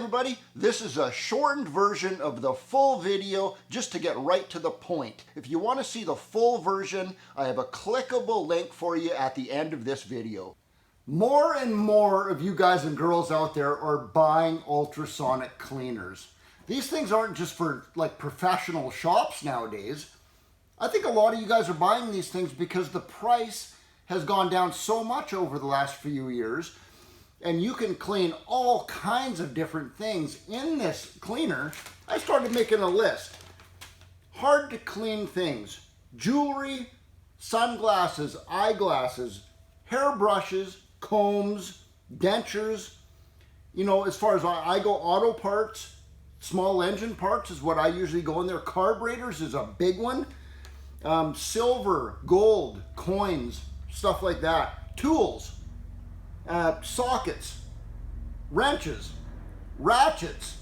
everybody, this is a shortened version of the full video just to get right to the point. If you want to see the full version, I have a clickable link for you at the end of this video. More and more of you guys and girls out there are buying ultrasonic cleaners. These things aren't just for like professional shops nowadays. I think a lot of you guys are buying these things because the price has gone down so much over the last few years. And you can clean all kinds of different things in this cleaner. I started making a list. Hard to clean things: jewelry, sunglasses, eyeglasses, hairbrushes, combs, dentures. You know, as far as I go, auto parts, small engine parts is what I usually go in there. Carburetors is a big one. Silver, gold, coins, stuff like that. Tools. Sockets, wrenches, ratchets.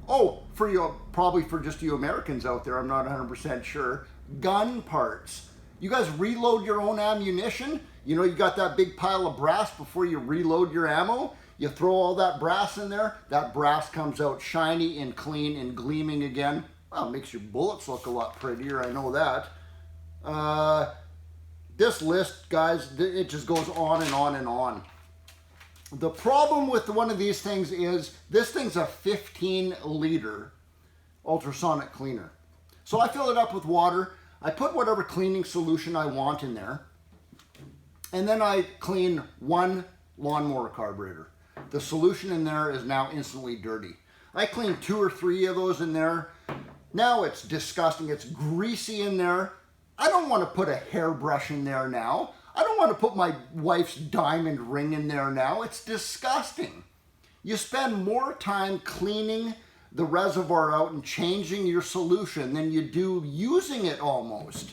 Oh, for you, probably for just you Americans out there, I'm not 100% sure. Gun parts. You guys reload your own ammunition? You know, you got that big pile of brass before you reload your ammo? You throw all that brass in there, that brass comes out shiny and clean and gleaming again. Well, it makes your bullets look a lot prettier, I know that. This list, guys, it just goes on and on and on. The problem with one of these things is this thing's a 15-liter ultrasonic cleaner. So I fill it up with water. I put whatever cleaning solution I want in there. And then I clean one lawnmower carburetor. The solution in there is now instantly dirty. I clean 2 or 3 of those in there. Now it's disgusting. It's greasy in there. I don't want to put a hairbrush in there now. I don't want to put my wife's diamond ring in there now. It's disgusting. You spend more time cleaning the reservoir out and changing your solution than you do using it almost.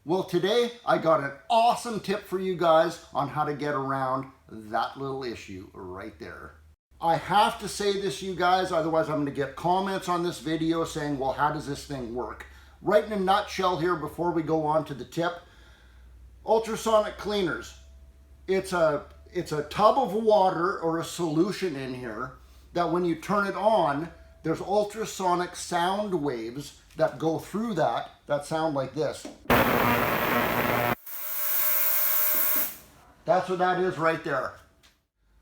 Well, today I got an awesome tip for you guys on how to get around that little issue right there. I have to say this, you guys, otherwise I'm going to get comments on this video saying, well, how does this thing work? Right in a nutshell here before we go on to the tip, ultrasonic cleaners. It's a tub of water or a solution in here that when you turn it on, there's ultrasonic sound waves that go through that sound like this. That's what that is right there.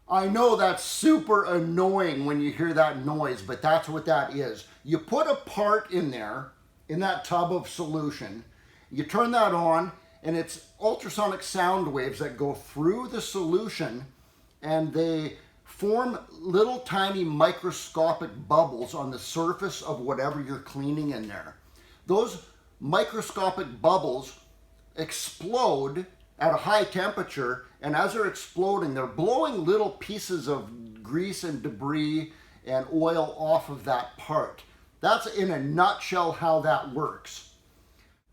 I know that's super annoying when you hear that noise, but that's what that is. You put a part in there, in that tub of solution, you turn that on, and it's ultrasonic sound waves that go through the solution, and they form little tiny microscopic bubbles on the surface of whatever you're cleaning in there. Those microscopic bubbles explode at a high temperature, and as they're exploding, they're blowing little pieces of grease and debris and oil off of that part. That's in a nutshell how that works.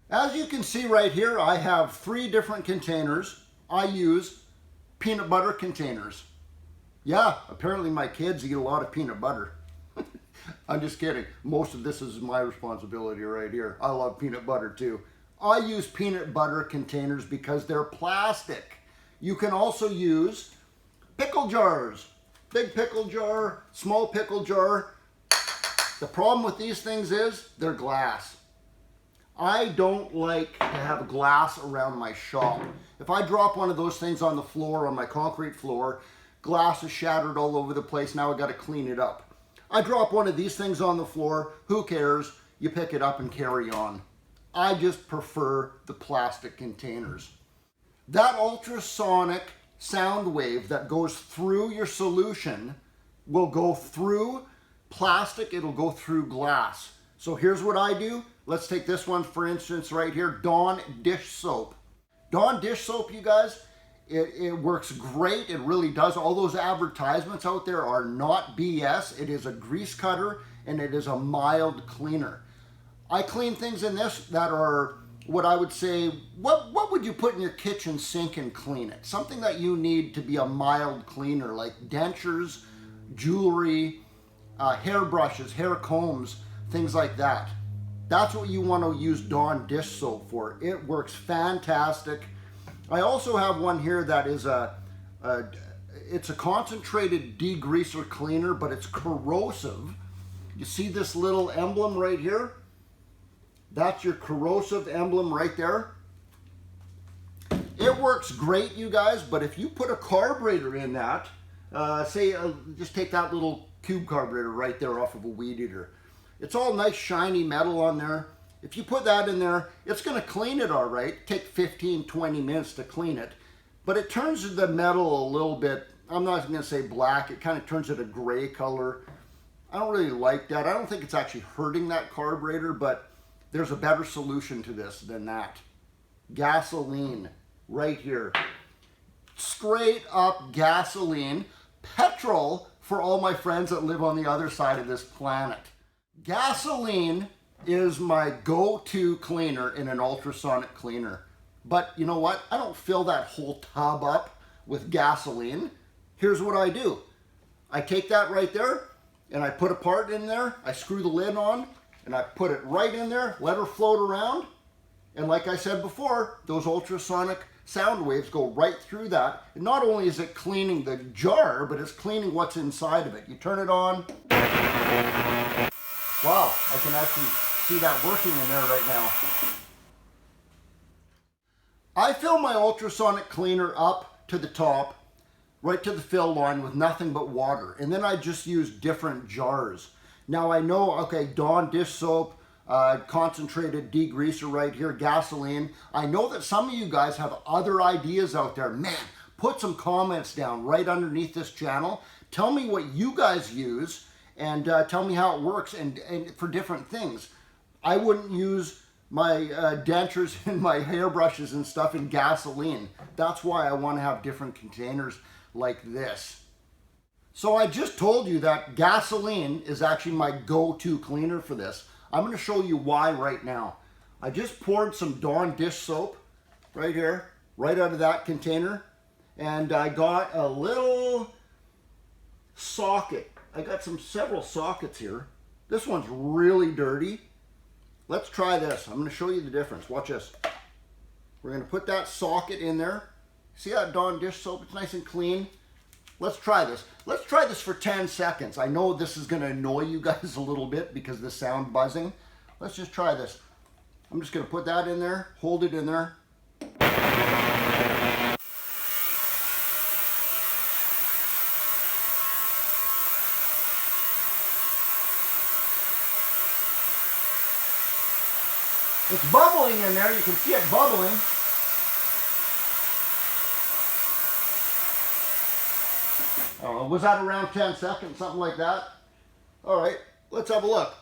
As you can see right here, I have 3 different containers. I use peanut butter containers. Yeah, apparently my kids eat a lot of peanut butter. I'm just kidding. Most of this is my responsibility right here. I love peanut butter too. I use peanut butter containers because they're plastic. You can also use pickle jars. Big pickle jar, small pickle jar. The problem with these things is they're glass. I don't like to have glass around my shop. If I drop one of those things on the floor, on my concrete floor, glass is shattered all over the place. Now I got to clean it up. I drop one of these things on the floor, who cares? You pick it up and carry on. I just prefer the plastic containers. That ultrasonic sound wave that goes through your solution will go through plastic, it'll go through glass. So here's what I do. Let's take this one for instance right here, Dawn dish soap. Dawn dish soap, you guys, it works great. It really does. All those advertisements out there are not BS. It is a grease cutter and it is a mild cleaner. I clean things in this that are what I would say, what would you put in your kitchen sink and clean it? Something that you need to be a mild cleaner, like dentures, jewelry, hair brushes, hair combs, things like that. That's what you want to use Dawn dish soap for. It works fantastic. I also have one here that is it's a concentrated degreaser cleaner, but it's corrosive. You see this little emblem right here? That's your corrosive emblem right there. It works great, you guys, but if you put a carburetor in that, just take that little cube carburetor right there off of a weed eater. It's all nice shiny metal on there. If you put that in there, it's going to clean it all right. Take 15-20 minutes to clean it. But it turns the metal a little bit, I'm not going to say black, it kind of turns it a gray color. I don't really like that. I don't think it's actually hurting that carburetor, but there's a better solution to this than that. Gasoline right here. Straight up gasoline. Petrol for all my friends that live on the other side of this planet. Gasoline is my go-to cleaner in an ultrasonic cleaner. But you know what? I don't fill that whole tub up with gasoline. Here's what I do. I take that right there and I put a part in there. I screw the lid on and I put it right in there, let her float around. And like I said before, those ultrasonic sound waves go right through that. And not only is it cleaning the jar, but it's cleaning what's inside of it. You turn it on. Wow, I can actually see that working in there right now. I fill my ultrasonic cleaner up to the top, right to the fill line with nothing but water. And then I just use different jars. Now I know, okay, Dawn dish soap, concentrated degreaser right here, gasoline. I know that some of you guys have other ideas out there. Man, put some comments down right underneath this channel. Tell me what you guys use and tell me how it works and for different things. I wouldn't use my dentures and my hairbrushes and stuff in gasoline. That's why I want to have different containers like this. So I just told you that gasoline is actually my go-to cleaner for this. I'm going to show you why right now. I just poured some Dawn dish soap right here, right out of that container. And I got a little socket. I got several sockets here. This one's really dirty. Let's try this. I'm going to show you the difference. Watch this. We're going to put that socket in there. See that Dawn dish soap? It's nice and clean. Let's try this. Let's try this for 10 seconds. I know this is going to annoy you guys a little bit because of the sound buzzing. Let's just try this. I'm just going to put that in there, hold it in there. It's bubbling in there. You can see it bubbling. I don't know, was that around 10 seconds, something like that? All right, let's have a look.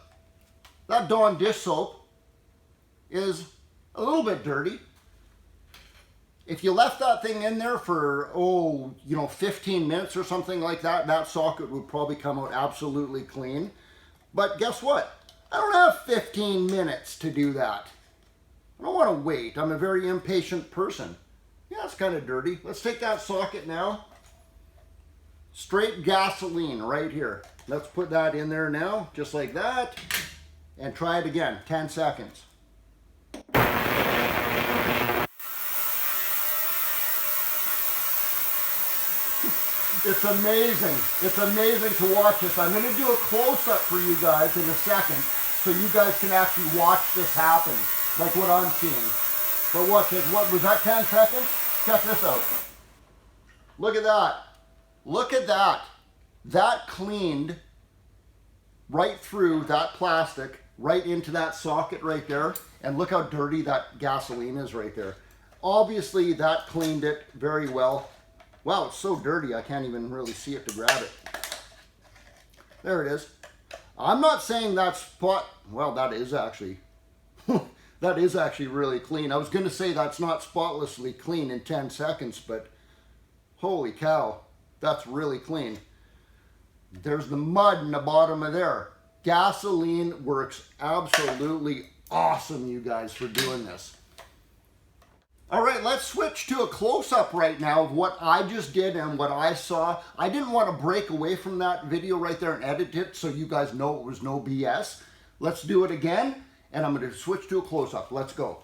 That Dawn dish soap is a little bit dirty. If you left that thing in there for, 15 minutes or something like that, that socket would probably come out absolutely clean. But guess what? I don't have 15 minutes to do that. I don't want to wait. I'm a very impatient person. Yeah, it's kind of dirty. Let's take that socket now. Straight gasoline right here. Let's put that in there now, just like that. And try it again, 10 seconds. It's amazing. It's amazing to watch this. I'm going to do a close-up for you guys in a second so you guys can actually watch this happen, like what I'm seeing. But watch this. What was that, 10 seconds? Check this out. Look at that. Look at that. That cleaned right through that plastic, right into that socket right there. And look how dirty that gasoline is right there. Obviously, that cleaned it very well. Wow, it's so dirty, I can't even really see it to grab it. There it is. I'm not saying that spot, well, that is actually really clean. I was going to say that's not spotlessly clean in 10 seconds, but holy cow, that's really clean. There's the mud in the bottom of there. Gasoline works absolutely awesome, you guys, for doing this. All right, let's switch to a close-up right now of what I just did and what I saw. I didn't want to break away from that video right there and edit it so you guys know it was no BS. Let's do it again, and I'm going to switch to a close-up. Let's go.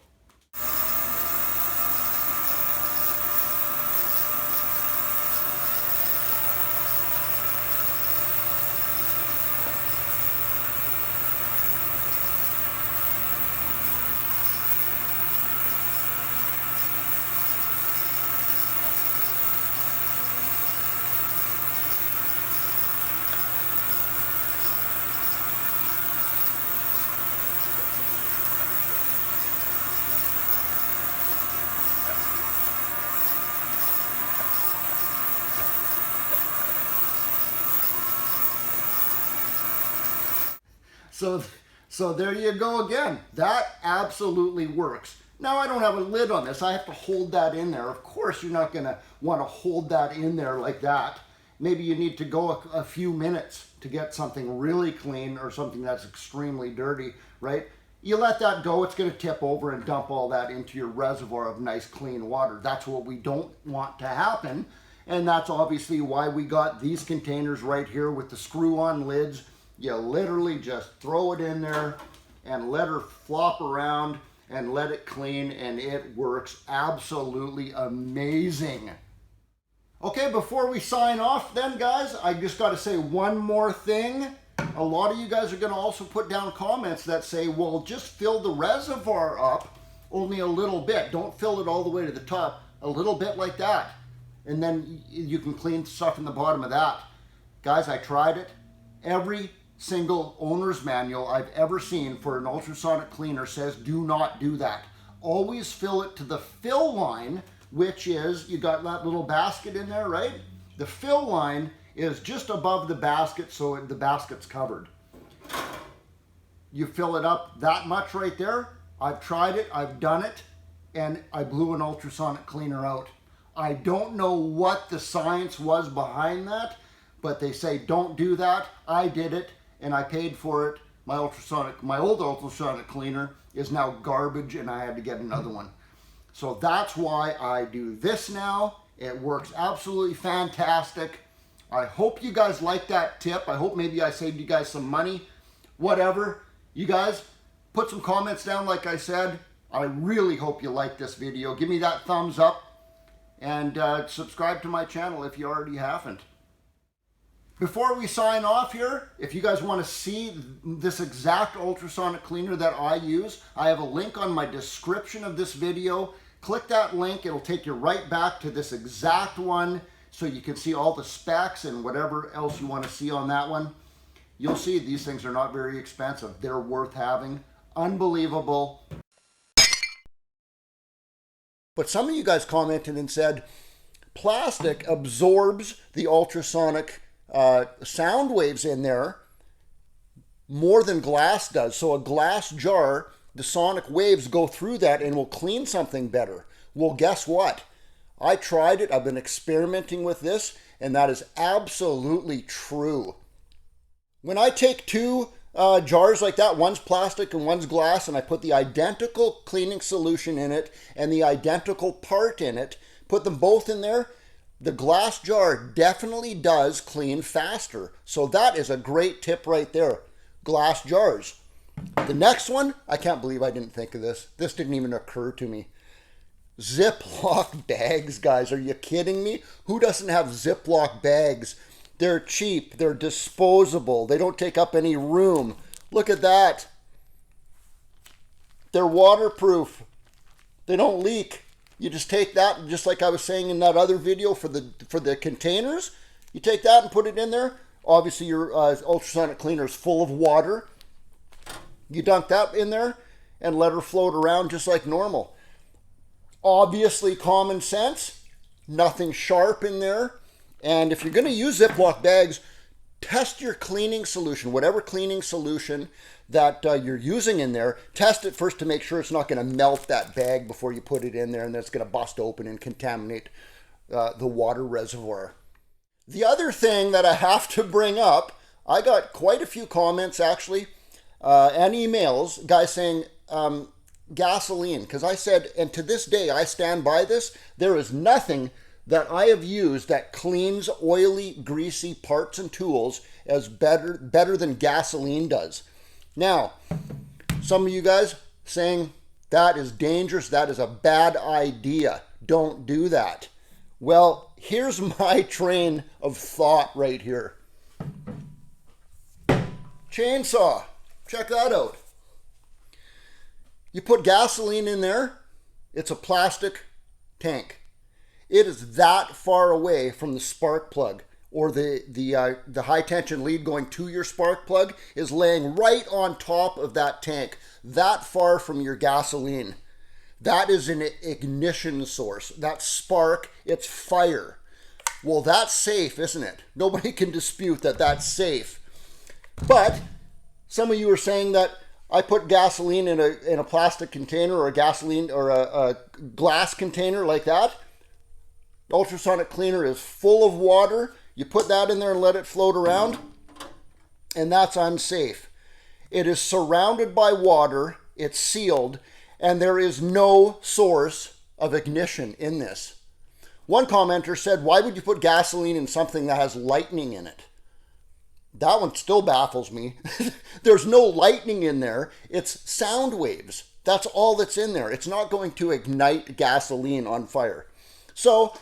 So there you go again. That absolutely works. Now I don't have a lid on this. I have to hold that in there. Of course you're not going to want to hold that in there like that. Maybe you need to go a few minutes to get something really clean or something that's extremely dirty, right? You let that go, it's going to tip over and dump all that into your reservoir of nice clean water. That's what we don't want to happen. And that's obviously why we got these containers right here with the screw-on lids. You literally just throw it in there and let her flop around and let it clean, and it works absolutely amazing. Okay, before we sign off then, guys, I just got to say one more thing. A lot of you guys are going to also put down comments that say, well, just fill the reservoir up only a little bit. Don't fill it all the way to the top. A little bit like that. And then you can clean stuff in the bottom of that. Guys, I tried it. Every single owner's manual I've ever seen for an ultrasonic cleaner says do not do that. Always fill it to the fill line, which is, you got that little basket in there, right? The fill line is just above the basket, so the basket's covered. You fill it up that much right there. I've tried it, I've done it, and I blew an ultrasonic cleaner out. I don't know what the science was behind that, but they say don't do that. I did it, and I paid for it. My old ultrasonic cleaner is now garbage, and I had to get another one. So that's why I do this now. It works absolutely fantastic. I hope you guys like that tip. I hope maybe I saved you guys some money. Whatever. You guys, put some comments down like I said. I really hope you like this video. Give me that thumbs up. And subscribe to my channel if you already haven't. Before we sign off here, if you guys want to see this exact ultrasonic cleaner that I use, I have a link on my description of this video. Click that link. It'll take you right back to this exact one so you can see all the specs and whatever else you want to see on that one. You'll see these things are not very expensive. They're worth having. Unbelievable. But some of you guys commented and said, plastic absorbs the ultrasonic sound waves in there more than glass does. So a glass jar, the sonic waves go through that and will clean something better. Well, guess what? I tried it. I've been experimenting with this, and that is absolutely true. When I take two jars like that, one's plastic and one's glass, and I put the identical cleaning solution in it and the identical part in it, put them both in there, the glass jar definitely does clean faster. So that is a great tip right there. Glass jars. The next one, I can't believe I didn't think of this. This didn't even occur to me. Ziploc bags, guys. Are you kidding me? Who doesn't have Ziploc bags? They're cheap. They're disposable. They don't take up any room. Look at that. They're waterproof. They don't leak. You just take that, just like I was saying in that other video for the containers. You take that and put it in there. Obviously, your ultrasonic cleaner is full of water. You dunk that in there and let her float around just like normal. Obviously, common sense. Nothing sharp in there. And if you're going to use Ziploc bags, test your cleaning solution, whatever cleaning solution that you're using in there. Test it first to make sure it's not going to melt that bag before you put it in there, and then it's going to bust open and contaminate the water reservoir. The other thing that I have to bring up, I got quite a few comments actually and emails, guys saying gasoline, because I said, and to this day I stand by this, there is nothing that I have used that cleans oily, greasy parts and tools as better than gasoline does. Now, some of you guys saying that is dangerous, that is a bad idea, don't do that. Well, here's my train of thought right here. Chainsaw, check that out. You put gasoline in there, it's a plastic tank. It is that far away from the spark plug, or the high tension lead going to your spark plug is laying right on top of that tank, that far from your gasoline. That is an ignition source. That spark, it's fire. Well, that's safe, isn't it? Nobody can dispute that that's safe. But Some of you are saying that I put gasoline in a plastic container or a gasoline or a glass container like that. Ultrasonic cleaner is full of water. You put that in there and let it float around, and that's unsafe. It is surrounded by water, it's sealed, and there is no source of ignition in this. One commenter said, why would you put gasoline in something that has lightning in it? That one still baffles me. There's no lightning in there. It's sound waves. That's all that's in there. It's not going to ignite gasoline on fire. So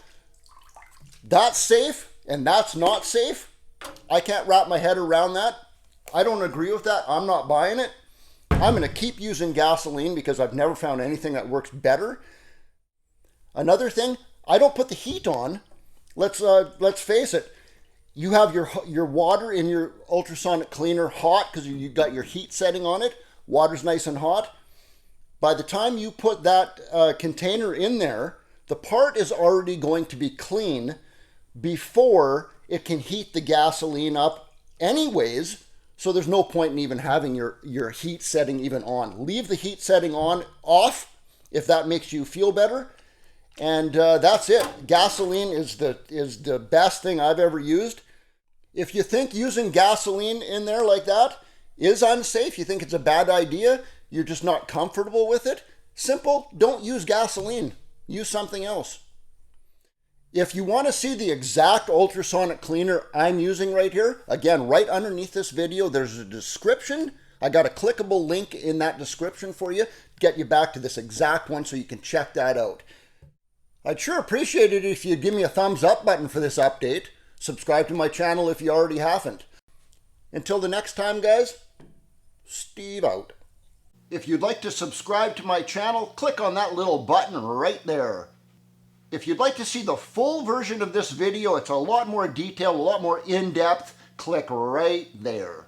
that's safe and that's not safe. I can't wrap my head around that. I don't agree with that. I'm not buying it. I'm going to keep using gasoline because I've never found anything that works better. Another thing, I don't put the heat on. Let's face it. You have your water in your ultrasonic cleaner hot because you got your heat setting on it. Water's nice and hot. By the time you put that container in there, the part is already going to be clean before it can heat the gasoline up anyways. So there's no point in even having your heat setting even on. Leave the heat setting off if that makes you feel better. And that's it. Gasoline is the best thing I've ever used. If you think using gasoline in there like that is unsafe, you think it's a bad idea, you're just not comfortable with it, simple, don't use gasoline. Use something else. If you want to see the exact ultrasonic cleaner I'm using right here, again, right underneath this video, there's a description. I got a clickable link in that description for you, get you back to this exact one so you can check that out. I'd sure appreciate it if you'd give me a thumbs up button for this update. Subscribe to my channel if you already haven't. Until the next time, guys, Steve out. If you'd like to subscribe to my channel, click on that little button right there. If you'd like to see the full version of this video, it's a lot more detailed, a lot more in-depth, click right there.